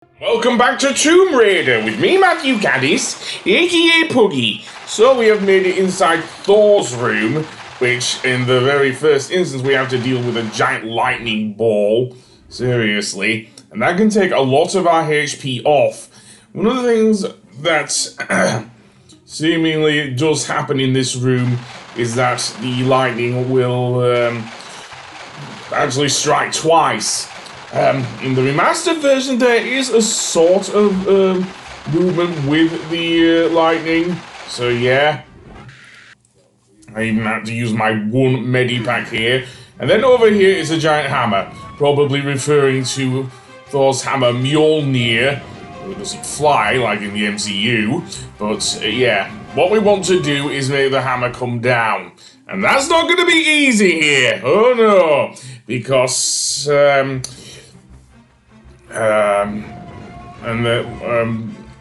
Welcome back to Tomb Raider with me, Matthew Caddis, aka Puggy. So we have made it inside Thor's room, which in the very first instance we have to deal with a giant lightning ball. Seriously. And that can take a lot of our HP off. One of the things that seemingly does happen in this room is that the lightning will actually strike twice. In the remastered version, there is a sort of movement with the lightning, so yeah. I even had to use my one medipack here. And then over here is a giant hammer, probably referring to Thor's hammer Mjolnir. It doesn't fly like in the MCU, but yeah. What we want to do is make the hammer come down. And that's not going to be easy here, oh no, because it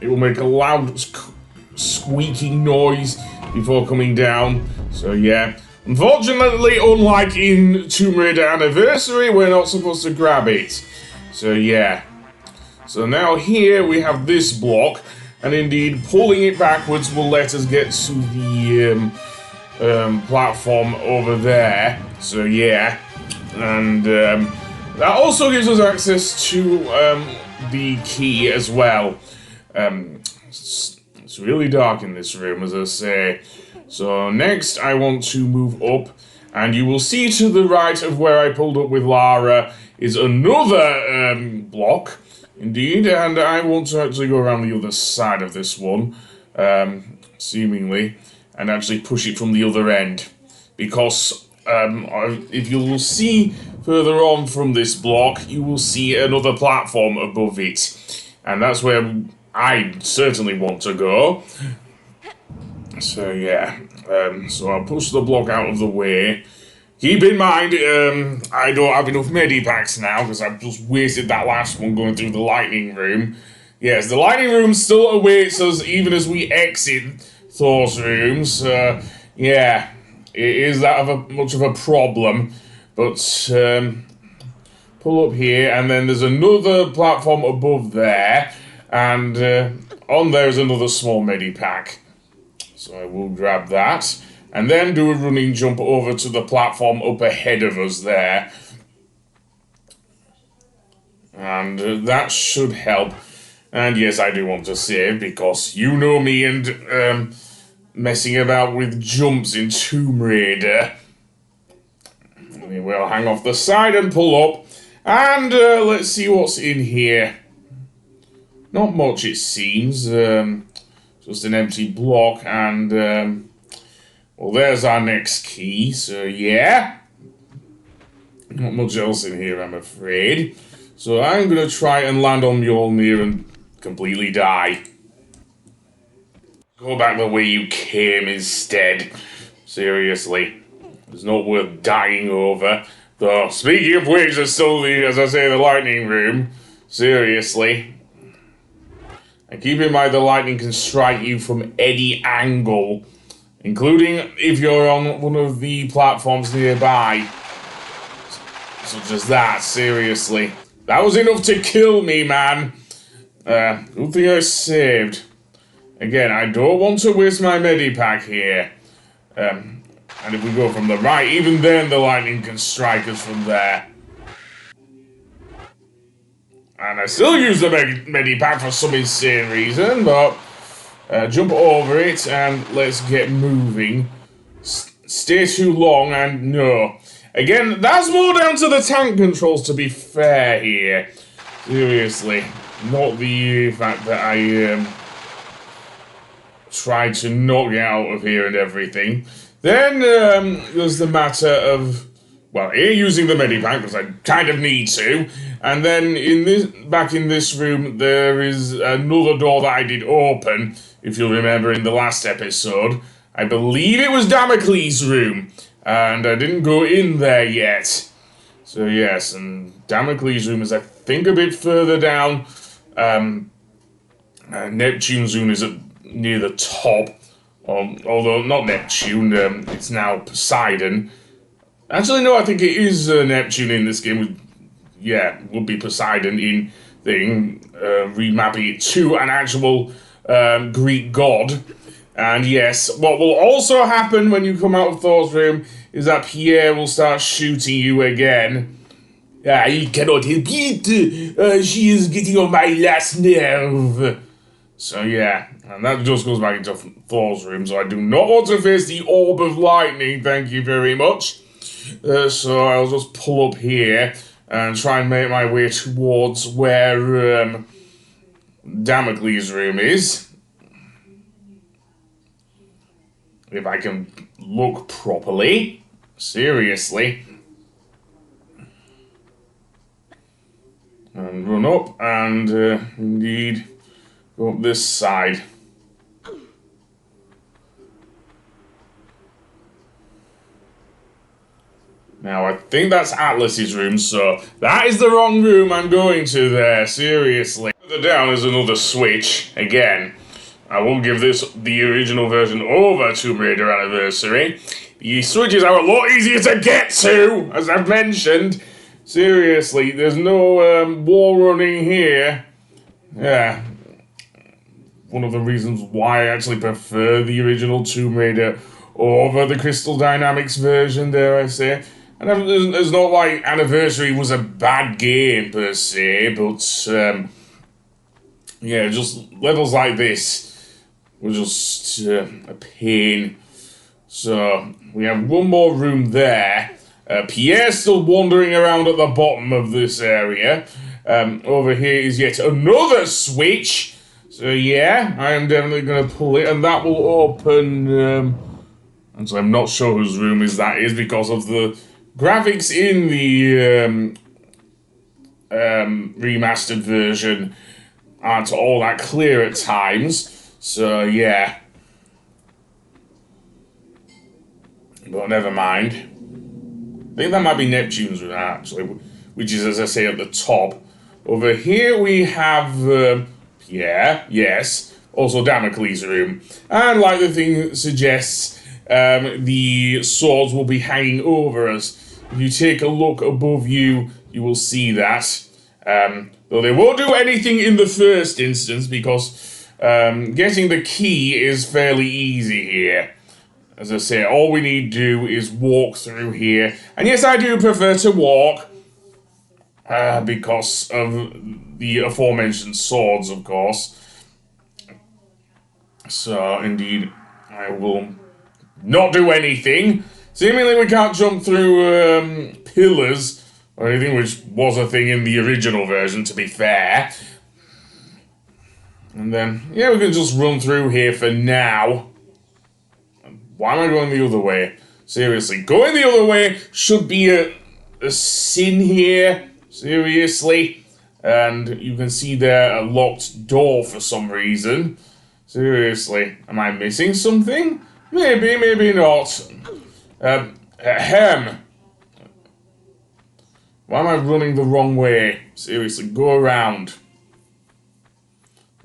will make a loud squeaking noise before coming down. So yeah, unfortunately, unlike in Tomb Raider Anniversary, we're not supposed to grab it. So yeah. So now here we have this block, and indeed pulling it backwards will let us get to the platform over there. So yeah, and that also gives us access to the key as well. It's really dark in this room, as I say. So next I want to move up, and you will see to the right of where I pulled up with Lara is another block, indeed, and I want to actually go around the other side of this one, seemingly, and actually push it from the other end, because if you will see further on from this block, you will see another platform above it, and that's where I certainly want to go. So yeah, so I'll push the block out of the way. Keep in mind, I don't have enough medipacks now, because I've just wasted that last one going through the lightning room. Yes, the lightning room still awaits us even as we exit Thor's rooms. Yeah, it is that much of a problem. But pull up here, and then there's another platform above there, and on there is another small medipack. So I will grab that, and then do a running jump over to the platform up ahead of us there. And that should help. And yes, I do want to save, because you know me and messing about with jumps in Tomb Raider. We'll hang off the side and pull up, and let's see what's in here. Not much, it seems. Just an empty block, and well, there's our next key. So yeah, not much else in here, I'm afraid. So I'm gonna try and land on Mjolnir and completely die. Go back the way you came instead. Seriously. It's not worth dying over. Though, speaking of which, there's still the, as I say, the lightning room. Seriously. And keep in mind the lightning can strike you from any angle, including if you're on one of the platforms nearby. Such as that, seriously. That was enough to kill me, man. Good thing I saved. Again, I don't want to waste my medipack here. And if we go from the right, even then the lightning can strike us from there. And I still use the medipack for some insane reason, but jump over it and let's get moving. Stay too long and no. Again, that's more down to the tank controls, to be fair here. Seriously. Not the fact that I tried to not get out of here and everything. Then there's the matter of, well, here using the medipack, because I kind of need to. And then back in this room, there is another door that I did open, if you'll remember in the last episode. I believe it was Damocles' room, and I didn't go in there yet. So yes, and Damocles' room is, I think, a bit further down. Neptune's room is near the top. Although not Neptune, it's now Poseidon. Actually, no, I think it is Neptune in this game. Yeah, would be Poseidon in thing. remapping it to an actual Greek god. And yes, what will also happen when you come out of Thor's room is that Pierre will start shooting you again. I cannot help it. She is getting on my last nerve. So yeah, and that just goes back into Thor's room, so I do not want to face the orb of lightning, thank you very much. So I'll just pull up here and try and make my way towards where Damocles' room is. If I can look properly. Seriously. And run up and indeed go up this side. Now I think that's Atlas's room, so that is the wrong room I'm going to there, seriously. Further down is another switch, again. I will give this the original version over Tomb Raider Anniversary. The switches are a lot easier to get to, as I've mentioned. Seriously, there's no wall running here. Yeah. One of the reasons why I actually prefer the original Tomb Raider over the Crystal Dynamics version, dare I say. And it's not like Anniversary was a bad game, per se, but, yeah, just levels like this were just a pain. So, we have one more room there. Pierre's still wandering around at the bottom of this area. Over here is yet another switch. So yeah, I am definitely going to pull it, and that will open... and so I'm not sure whose room that is because of the graphics in the remastered version aren't all that clear at times. So yeah. But never mind. I think that might be Neptune's room, actually, which is, as I say, at the top. Over here we have Pierre, yes, also Damocles' room. And like the thing suggests, the swords will be hanging over us. If you take a look above you, you will see that. Though they won't do anything in the first instance, because getting the key is fairly easy here. As I say, all we need to do is walk through here. And yes, I do prefer to walk. Because of the aforementioned swords, of course. So, indeed, I will not do anything. Seemingly we can't jump through pillars or anything, which was a thing in the original version, to be fair. And then, yeah, we can just run through here for now. Why am I going the other way? Seriously, going the other way should be a sin here. Seriously. And you can see there a locked door for some reason. Seriously. Am I missing something? Maybe, maybe not. Ahem. Why am I running the wrong way? Seriously, go around.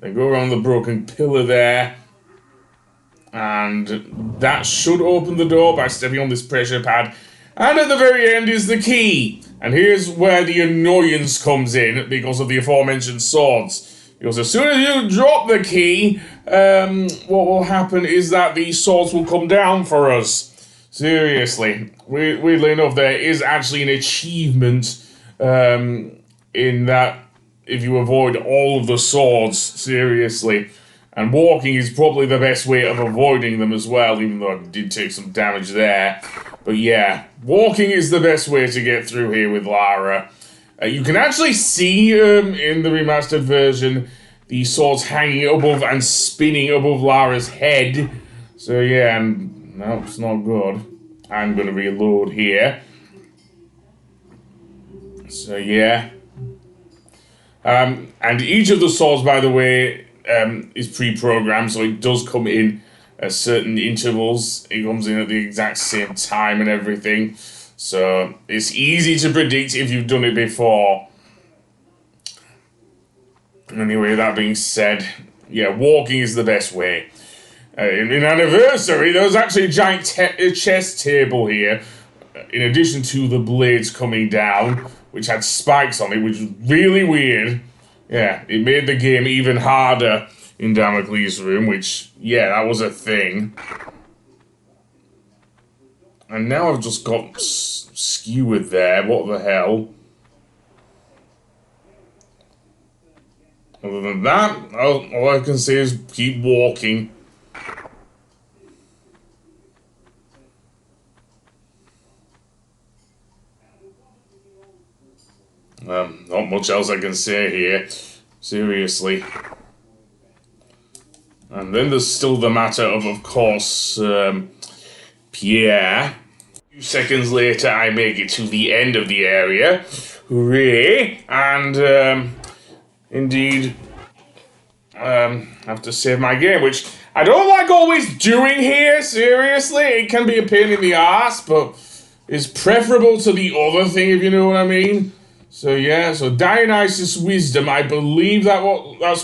Then go around the broken pillar there. And that should open the door by stepping on this pressure pad. And at the very end is the key. And here's where the annoyance comes in because of the aforementioned swords. Because as soon as you drop the key, what will happen is that the swords will come down for us. Seriously. Weirdly enough, there is actually an achievement in that if you avoid all of the swords, seriously. And walking is probably the best way of avoiding them as well, even though I did take some damage there. But yeah, walking is the best way to get through here with Lara. You can actually see in the remastered version the swords hanging above and spinning above Lara's head. So yeah, and no, it's not good. I'm going to reload here. So yeah. And each of the swords, by the way, is pre-programmed, so it does come in at certain intervals. It comes in at the exact same time and everything. So it's easy to predict if you've done it before. Anyway, that being said, yeah, walking is the best way. In Anniversary, there was actually a giant chess table here, in addition to the blades coming down, which had spikes on it, which was really weird. Yeah, it made the game even harder in Damocles' room, which, yeah, that was a thing. And now I've just got Skewered there, what the hell? Other than that, all I can say is keep walking. Not much else I can say here. Seriously. And then there's still the matter of course, Pierre. A few seconds later, I make it to the end of the area. Hooray! And, indeed, have to save my game, which I don't like always doing here, seriously. It can be a pain in the ass, but it's preferable to the other thing, if you know what I mean. So yeah, so Dionysus' wisdom, I believe that's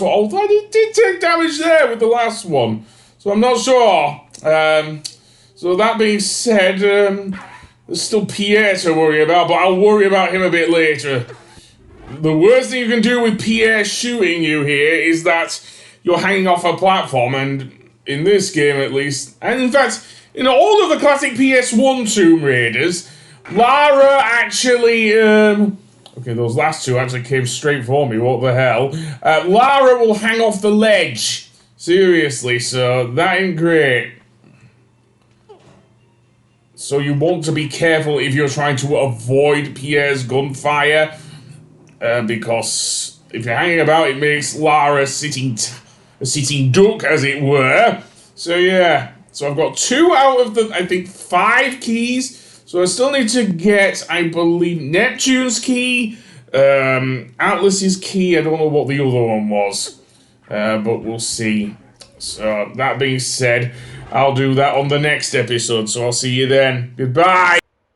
what. Although I did take damage there with the last one, so I'm not sure. So that being said, there's still Pierre to worry about, but I'll worry about him a bit later. The worst thing you can do with Pierre shooting you here is that you're hanging off a platform, and in this game at least, and in fact, in all of the classic PS1 Tomb Raiders, Lara actually, okay, those last two actually came straight for me, what the hell? Lara will hang off the ledge, seriously, so that ain't great. So you want to be careful if you're trying to avoid Pierre's gunfire, because if you're hanging about, it makes Lara a sitting duck, as it were. So yeah, so I've got 2 out of the, I think, 5 keys. So I still need to get, I believe, Neptune's key, Atlas's key. I don't know what the other one was, but we'll see. So that being said, I'll do that on the next episode. So I'll see you then. Goodbye.